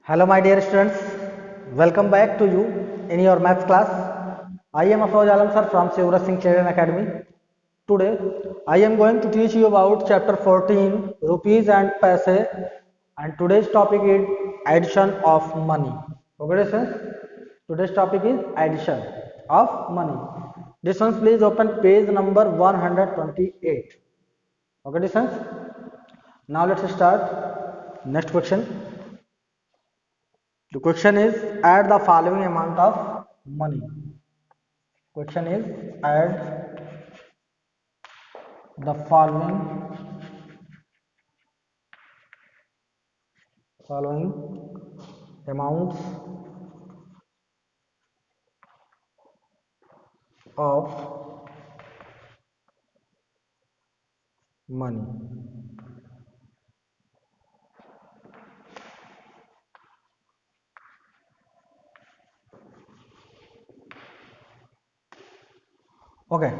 Hello my dear students, welcome back to you in your maths class. I am Afroz Alam sir from Shivraj Singh Children Academy. Today I am going to teach you about chapter 14 rupees and paise, and today's topic is addition of money. Okay students, today's topic is addition of money. Students, please open page number 128. Okay students, now let's start. Next question. The question is add the following amount of money. Question is add the following amounts of money. Okay.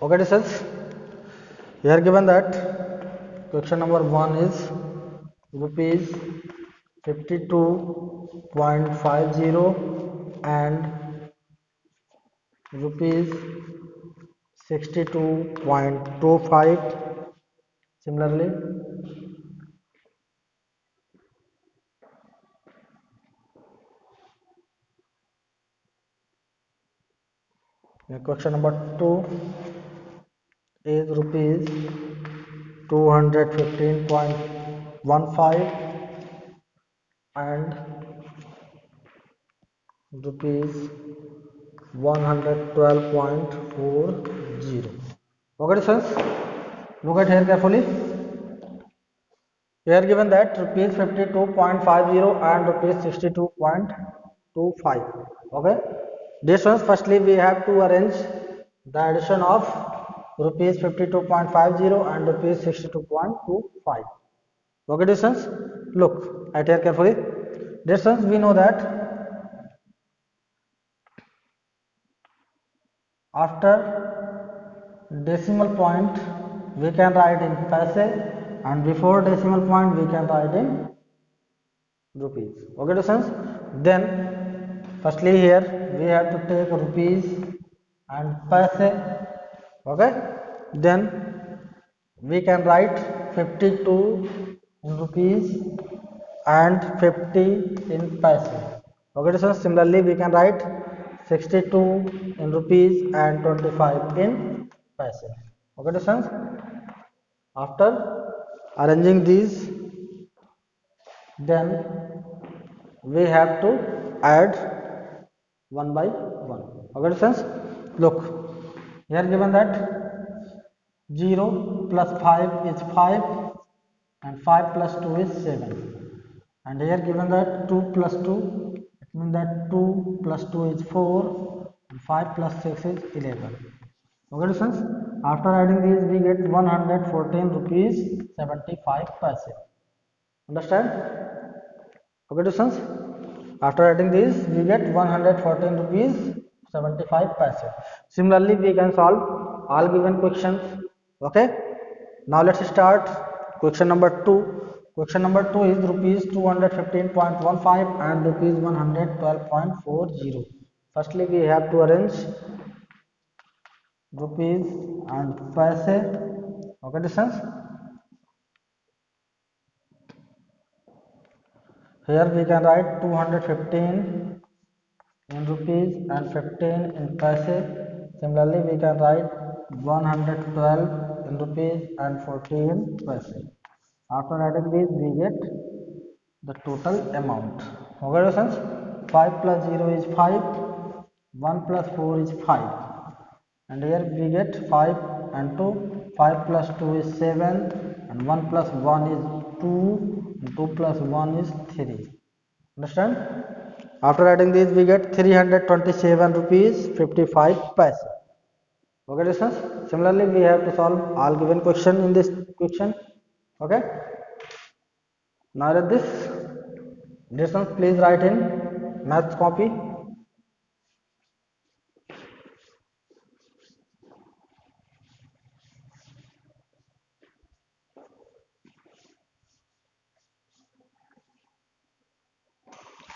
Okay, this is here given that question number 1 is rupees 52.50 and rupees 62.25. Similarly, question number 2 is rupees 215.15 and rupees 112.40. Okay, friends, look at here carefully. Here given that rupees 52.50 and rupees 62.25. Okay, this ones firstly we have to arrange the addition of rupees 52.50 and rupees 62.25. Okay, distance. Look at here carefully. Distance, we know that after decimal point we can write in paise, and before decimal point we can write in rupees. Okay, distance. Then firstly here we have to take rupees and paise. Okay. Then we can write 52 in rupees and 50 in paise. Okay, so similarly we can write 62 in rupees and 25 in paise. Okay, sons. After arranging these, then we have to add one by one. Okay, sons. Look, here given that 0 plus 5 is 5 and 5 plus 2 is 7, and here given that 2 plus 2, it means that 2 plus 2 is 4 and 5 plus 6 is 11. Okay, friends, after adding these we get 114 rupees 75 paise. Understand? Okay, friends, after adding these we get 114 rupees 75 paise. Similarly we can solve all given questions. Okay, now let's start question number 2. Question number 2 is rupees 215.15 and rupees 112.40. Firstly we have to arrange rupees and paise. Okay, distance. Here we can write 215 in rupees and 15 in paise. Similarly we can write 112 in rupees and 14 in paise. After adding these we get the total amount. Okay, friends, 5 plus 0 is 5, 1 plus 4 is 5, and here we get 5 and 2. 5 plus 2 is 7 and 1 plus 1 is 2 and 2 plus 1 is 3. Understand? After adding these we get 327 rupees 55 paise. Okay, listeners, similarly we have to solve all given question in this question. Okay, now let this one please write in maths copy.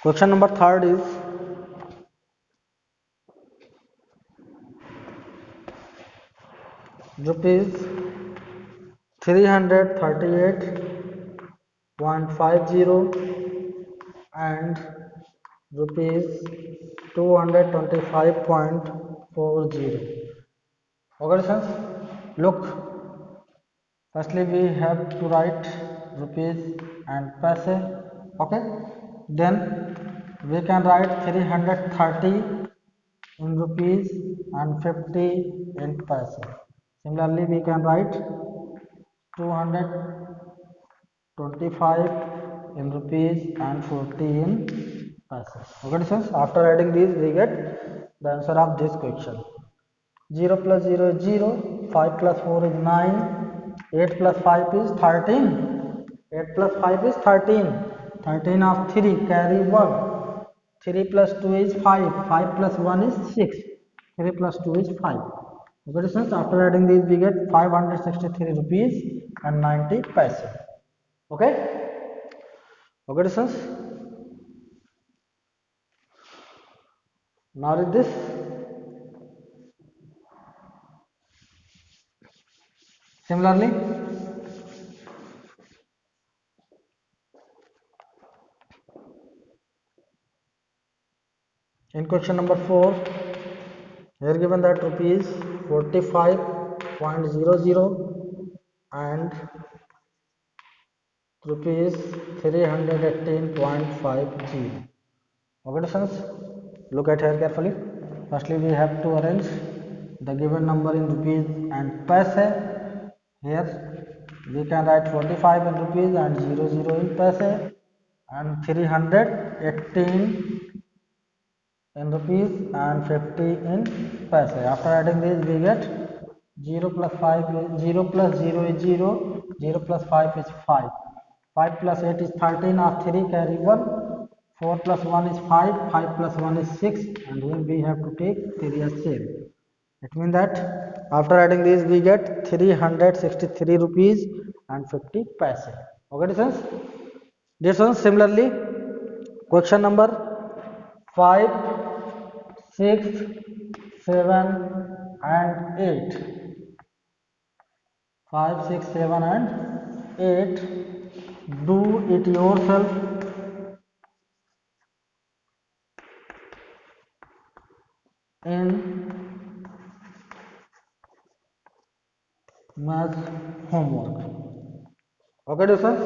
Question number third is rupees 338.50 and rupees 225.40. Okay, sons. Look, firstly we have to write rupees and paise. Okay, then we can write 330 in rupees and 50 in paise. Similarly, we can write 225 in rupees and 40 in paise. Okay, sons. After adding these, we get the answer of this question. 0 plus 0 is 0, 5 plus 4 is 9, 8 plus 5 is 13, 8 plus 5 is 13, 13 of 3 carry 1, 3 plus 2 is 5, 5 plus 1 is 6, 3 plus 2 is 5. Okay, since after adding these we get 563 rupees and 90 paise. Okay, okay, since now with this similarly in question number 4, here given that rupees 45.00 and rupees 318.50. Okay, students, look at here carefully. Firstly, we have to arrange the given number in rupees and paise. Here we can write 45 in rupees and 00 in paise and 318 in rupees and 50 in paise. After adding these we get 0 plus 5 is 0 plus 0 is 0, 0 plus 5 is 5, 5 plus 8 is 13 of 3 carry 1, 4 plus 1 is 5, 5 plus 1 is 6 and here we have to take 3 as same. It means that after adding these we get 363 rupees and 50 paise. Okay, friends? This one similarly question number 5, 6, 7 and 8. 5, 6, 7 and 8. Do it yourself. In math homework. Okay, students?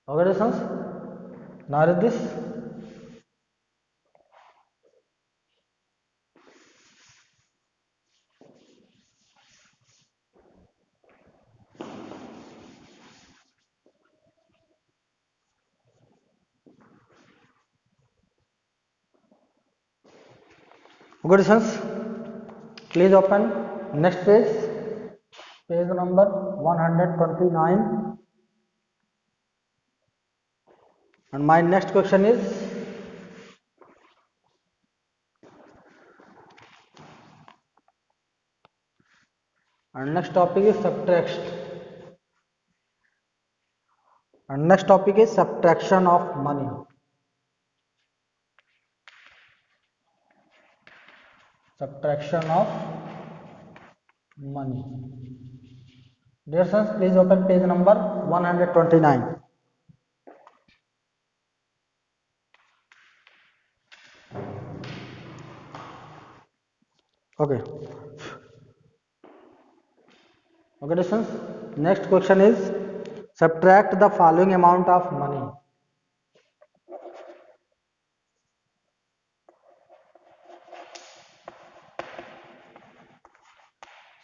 Okay, students? Now read this. Okay, students? Please open next page, page number 129. And my next question is and next topic is subtraction. And next topic is subtraction of money. Subtraction of money. Dear sons, please open page number 129. Okay. Okay, listen. Next question is subtract the following amount of money.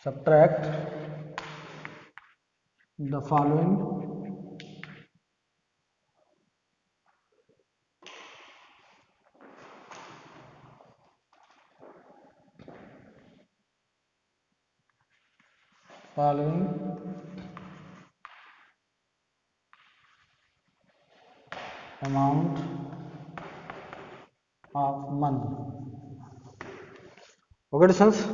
Subtract the following amount of money. Okay, listeners.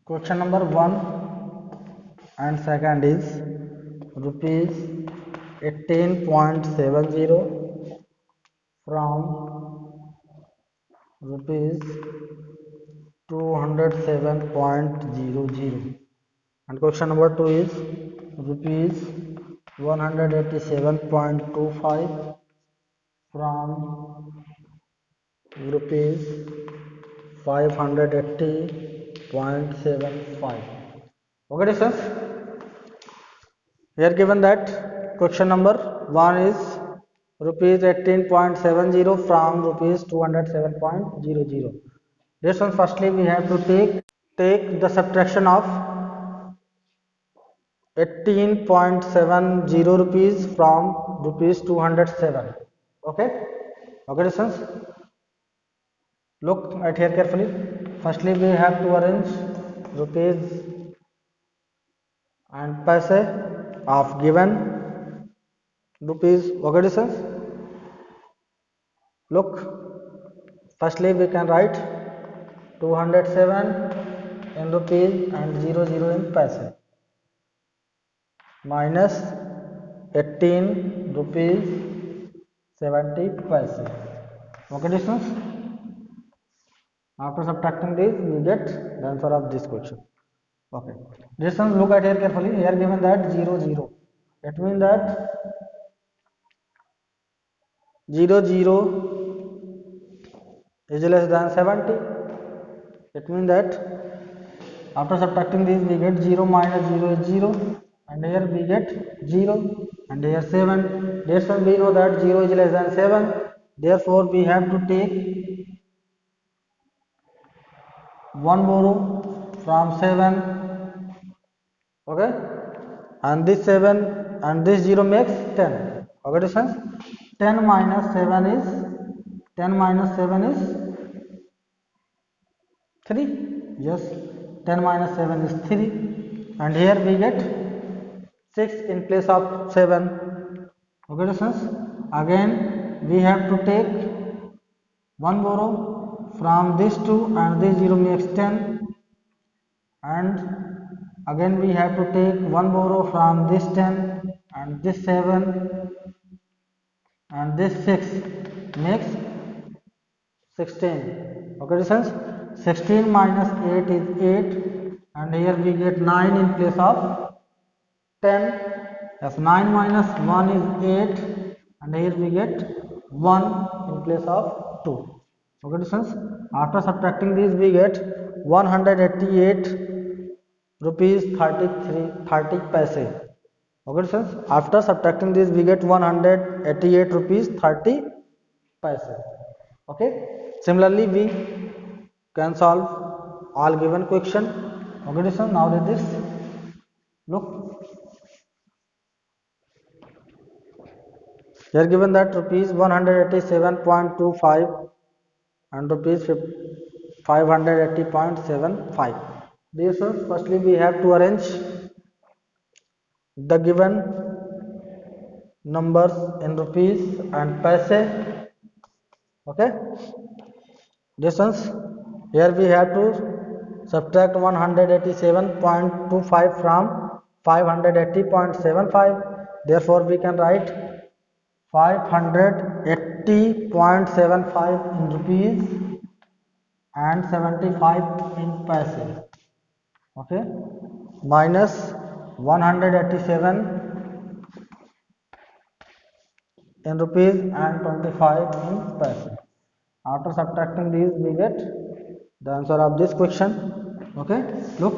Question number 1 and second is rupees 18.70 from rupees 207.00, and question number 2 is rupees 187.25 from rupees 580.75. Okay, distance. Here given that question number 1 is rupees 18.70 from rupees 207.00. This one, firstly we have to take the subtraction of 18.70 rupees from rupees 207. Okay, this one, look at here carefully. Firstly we have to arrange rupees and paise of given rupees. Okay, this one, look, firstly we can write 207 in rupees and 00 in paise minus 18 rupees 70 paise. Okay, distance. After subtracting this we get the answer of this question. Okay, distance, look at here carefully. Here given that 00, it means that 00 is less than 70. It means that after subtracting this we get 0 minus 0 is 0, and here we get 0, and here 7. That's why we know that 0 is less than 7, therefore we have to take 1 borrow from 7. Okay, and this 7 and this 0 makes 10. Okay, distance. 10 minus 7 is 3. Yes, 10 minus 7 is 3, and here we get 6 in place of 7. Okay, distance. Again we have to take 1 borrow from this 2, and this 0 makes 10, and again we have to take 1 borrow from this 10 and this 7, and this 6 makes 16. Okay, distance. 16 minus 8 is 8, and here we get 9 in place of 10. As 9 minus 1 is 8, and here we get 1 in place of 2. Okay, distance. After subtracting these we get 188 rupees 30 paise. Okay, distance. After subtracting this we get 188 rupees 30 paise. Okay, similarly we can solve all given question. Okay, distance. Now read this. Look, here given that rupees 187.25 and rupees 580.75. These ones, firstly we have to arrange the given numbers in rupees and paise. Okay, this ones, here we have to subtract 187.25 from 580.75. therefore we can write 580.75 in rupees and 75 in paise. Okay, minus 187 in rupees and 25 in paise. After subtracting these we get the answer of this question. Okay, look,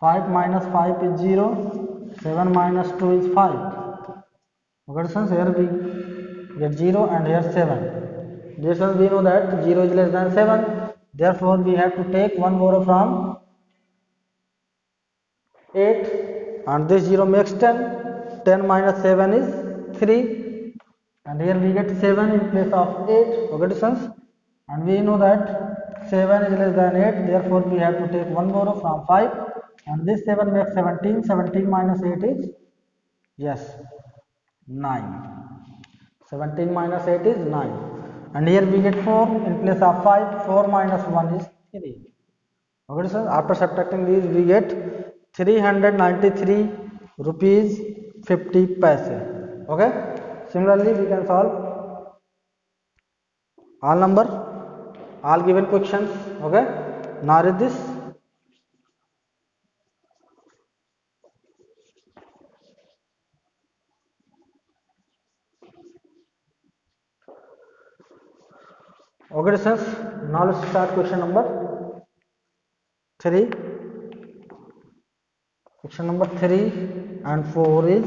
5 minus 5 is 0, 7 minus 2 is 5. Okay, distance. Here we get 0 and here 7. This one we know that 0 is less than 7, therefore we have to take 1 borrow from 8, and this 0 makes 10. 10 minus 7 is 3, and here we get 7 in place of 8. Okay, distance. And we know that 7 is less than 8, therefore we have to take 1 borrow from 5, and this 7 makes 17. 17 minus 8 is, yes, 9. 17 minus 8 is 9, and here we get 4 in place of 5. 4 minus 1 is 3. Okay, so after subtracting these we get 393 rupees 50 paise. Okay, similarly we can solve all given questions. Okay, now read this. Okay, students, now let's start question number 3. Question number 3 and 4 is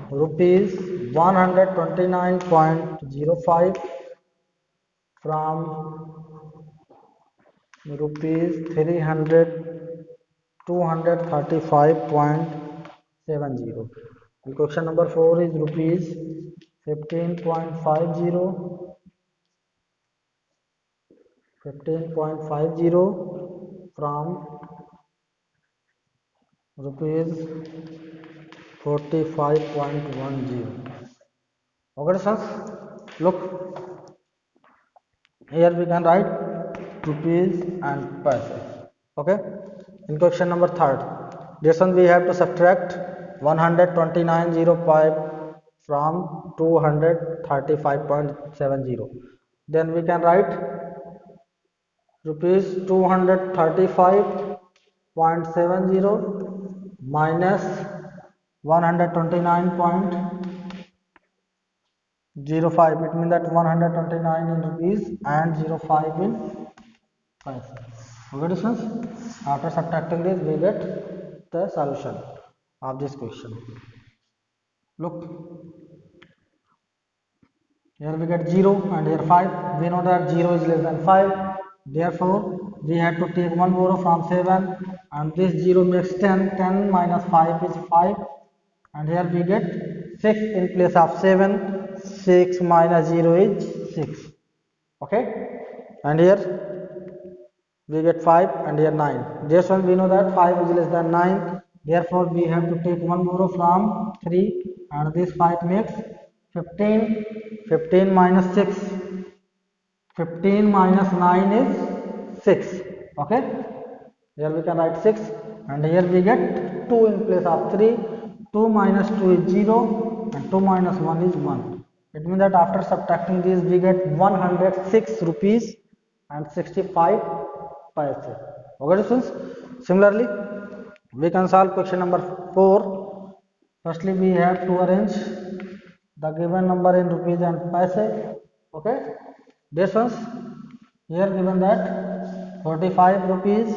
rupees 129.05 from rupees 235.70. And question number 4 is rupees 15.50 from rupees 45.10. Okay, sons, look, here we can write rupees and paise. Okay, in question number 3, this one we have to subtract 129.05 from 235.70. Then we can write rupees 235.70 minus 129.05. It means that 129 in rupees and 05 in paise. Okay, students, after subtracting this we get the solution of this question. Look, here we get 0 and here 5. We know that 0 is less than 5. Therefore, we have to take 1 borrow from 7 and this 0 makes 10. 10 minus 5 is 5. And here we get 6 in place of 7. 6 minus 0 is 6. Okay. And here we get 5 and here 9. This one we know that 5 is less than 9. Therefore, we have to take 1 borrow from 3 and this 5 makes 15. 15 minus 6. 15 minus 9 is 6. Okay. Here we can write 6 and here we get 2 in place of 3. 2 minus 2 is 0 and 2 minus 1 is 1. It means that after subtracting these we get 106 rupees and 65 paise. Okay, students. Similarly, we can solve question number 4. Firstly, we have to arrange the given number in rupees and paise. Okay, this one's here given that 45 rupees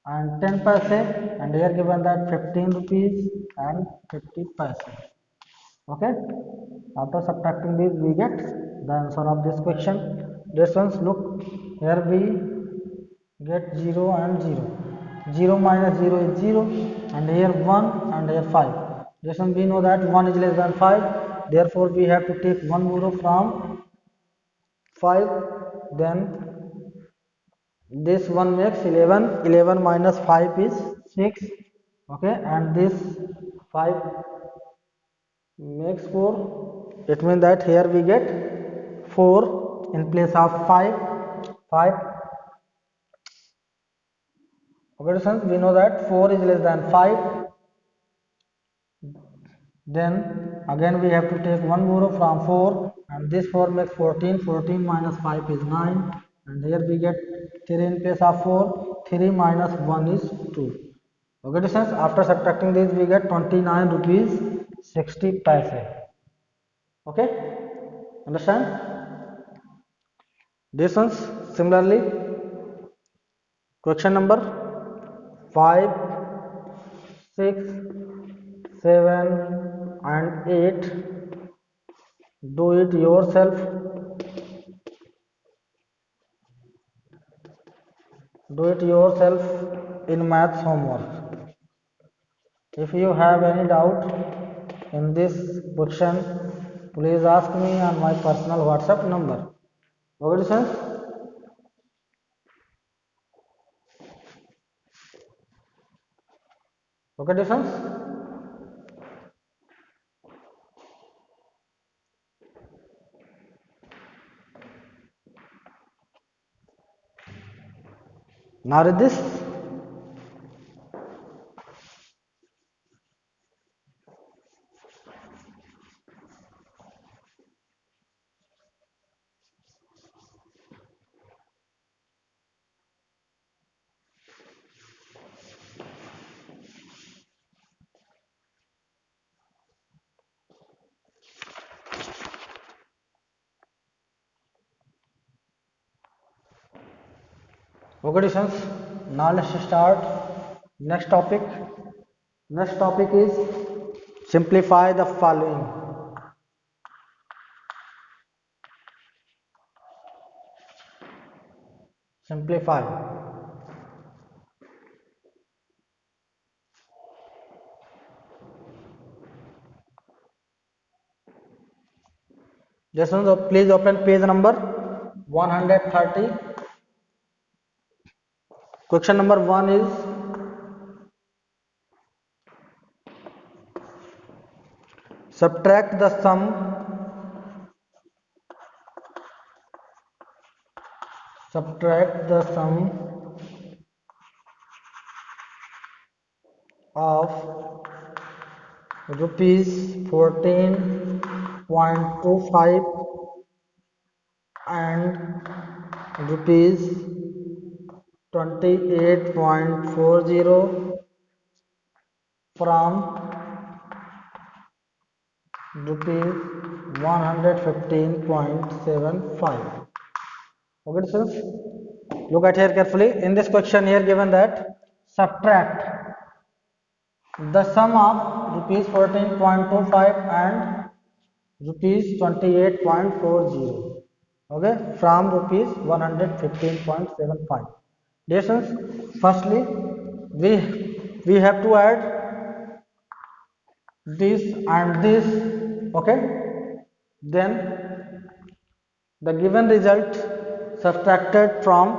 and 10 paise, and here given that 15 rupees and 50 paise. Okay, after subtracting these we get the answer of this question. This one's look, here we get 0 and 0. 0 minus 0 is 0 and here 1 and here 5. This one we know that 1 is less than 5. Therefore, we have to take 1 borrow from 5. Then this one makes 11. 11 minus 5 is 6. Okay, and this 5 makes 4. It means that here we get 4 in place of 5. 5. Okay, so we know that 4 is less than 5. Then again we have to take 1 borrow from 4 and this 4 makes 14. 14 minus 5 is 9 and here we get 3 in place of 4. 3 minus 1 is 2. Okay, distance, after subtracting this we get 29 rupees 60 paise. Okay, understand? This one's similarly question number 5, 6, 7 and 8. Do it yourself. Do it yourself in maths homework. If you have any doubt in this question, please ask me on my personal WhatsApp number. Okay, students? Okay, students? Now read this. Okay, students. Now let's start. Next topic. Next topic is simplify the following. Simplify. Just please open page number 130. Question number 1 is subtract the sum of rupees 14.25 and rupees 28.40 from rupees 115.75. Okay, students, look at here carefully. In this question here given that subtract the sum of rupees 14.25 and rupees 28.40, okay, from rupees 115.75. Dear students, firstly we have to add this and this, okay, then the given result subtracted from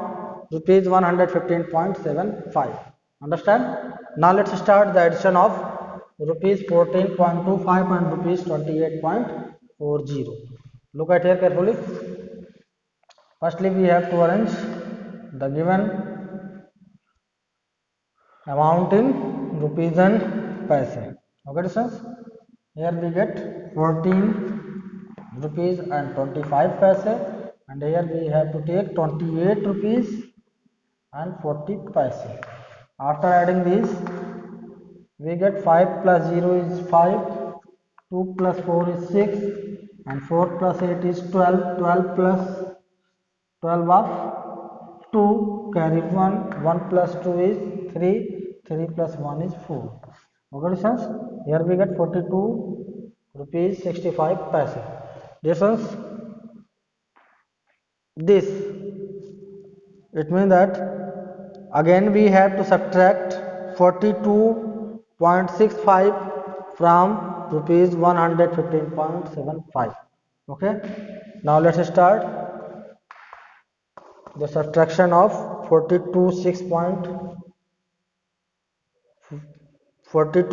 rupees 115.75. Understand? Now let's start the addition of rupees 14.25 and rupees 28.40. Look at here carefully. Firstly, we have to arrange the given amount in rupees and paise. Okay, students? Here we get 14 rupees and 25 paise, and here we have to take 28 rupees and 40 paise. After adding these, we get 5 plus 0 is 5, 2 plus 4 is 6, and 4 plus 8 is 12, 12 plus 12 of 2, carry 1, 1 plus 2 is 3, 3 plus 1 is 4. Okay, friends, here we get 42 rupees 65 paise. Difference this, it means that again we have to subtract 42.65 from rupees 115.75. okay, now let's start the subtraction of 42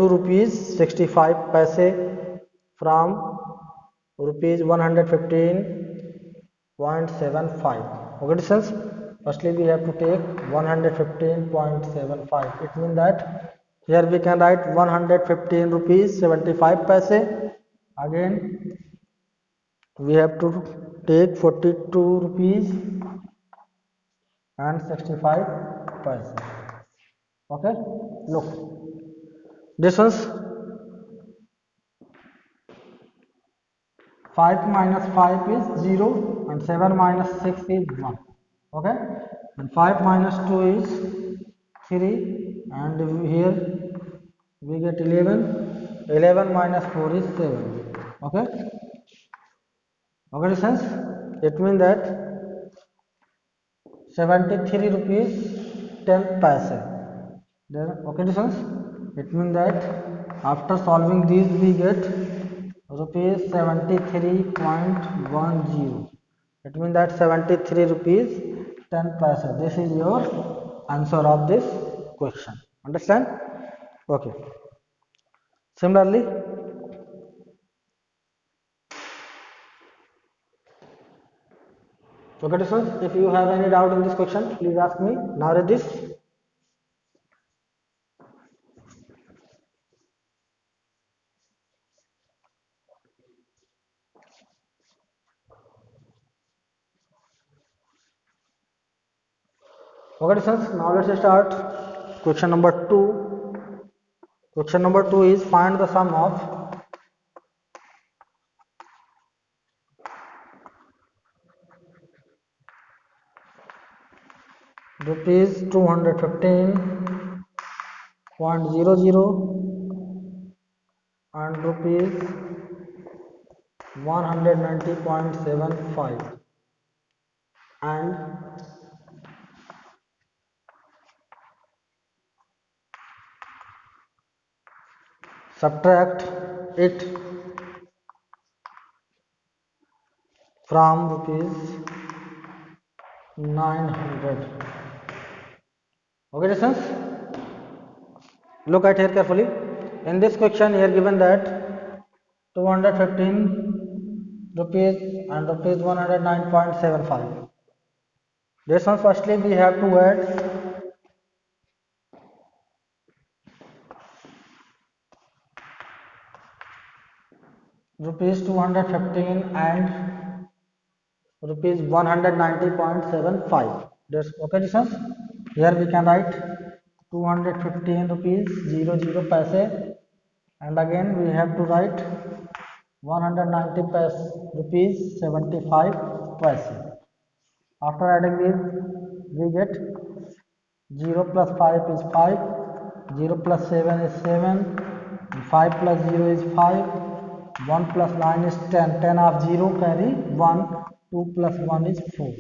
rupees 65 paise from rupees 115.75. okay, distance, firstly we have to take 115.75. it means that here we can write 115 rupees 75 paise. Again we have to take 42 rupees and 65 paise. okay, look, this one's 5 minus 5 is 0 and 7 minus 6 is 1. okay, and 5 minus 2 is 3, and here we get 11. 11 minus 4 is 7. okay, okay, sense, it means that 73 rupees 10 paise. Then okay, sense, it means that after solving these we get rupees 73.10. it means that 73 rupees 10 paise. This is your answer of this question. Understand? Okay, similarly, okay, students, if you have any doubt in this question, please ask me. Now read this. Okay, students, now let's start question number 2. Question number 2 is find the sum of rupees 215.00 and rupees 190.75, and subtract it from rupees 900. Okay, students, look at here carefully. In this question here given that 215 rupees and rupees 109.75. This one, firstly we have to add rupees 215 and rupees 190.75. That's okay, listeners. Here we can write 215 rupees 00 paise, and again we have to write 190 rupees 75 paise. After adding these, we get 0 plus 5 is 5, 0 plus 7 is 7, 5 plus 0 is 5, 1 plus 9 is 10, 10 of 0 carry 1, 2 plus 1 is 4.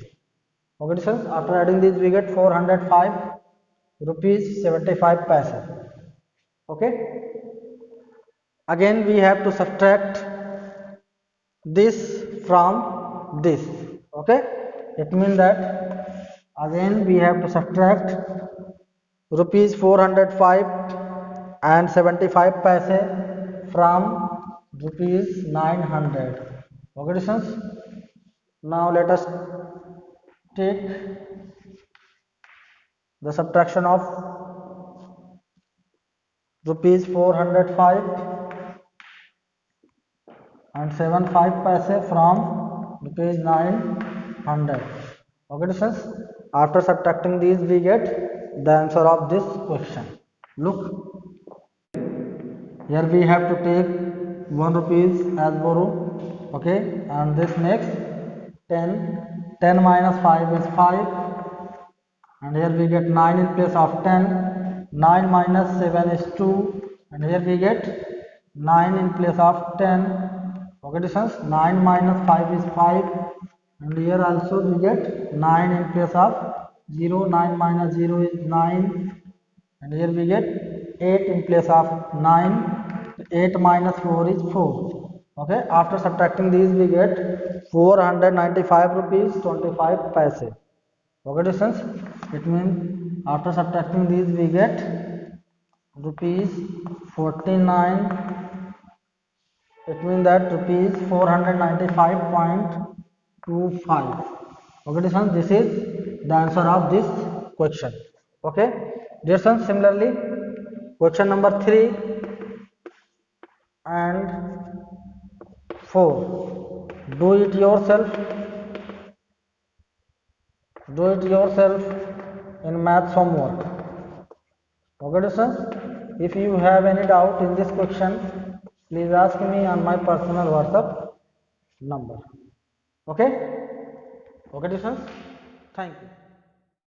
Okay, sir, after adding these we get 405 rupees 75 paise. Okay, again we have to subtract this from this. Okay, it means that again we have to subtract rupees 405 and 75 paise from rupees 900. Okay, students, now let us take the subtraction of rupees 405 and 75 paise from rupees 900. Okay, students, after subtracting these we get the answer of this question. Look, here we have to take 1 rupees as borrow. Okay, and this makes 10. 10 minus 5 is 5, and here we get 9 in place of 10. 9 minus 7 is 2, and here we get 9 in place of 10. Okay, distance, 9 minus 5 is 5, and here also we get 9 in place of 0. 9 minus 0 is 9, and here we get 8 in place of 9. 8 minus 4 is 4. Okay, after subtracting these we get 495 rupees 25 paise. Okay, distance, it means after subtracting these we get rupees 49. It means that rupees 495.25. Okay, distance, this is the answer of this question. Okay, distance, similarly question number 3 and 4, do it yourself in math homework. Okay, students, if you have any doubt in this question, please ask me on my personal WhatsApp number. Okay, students, thank you.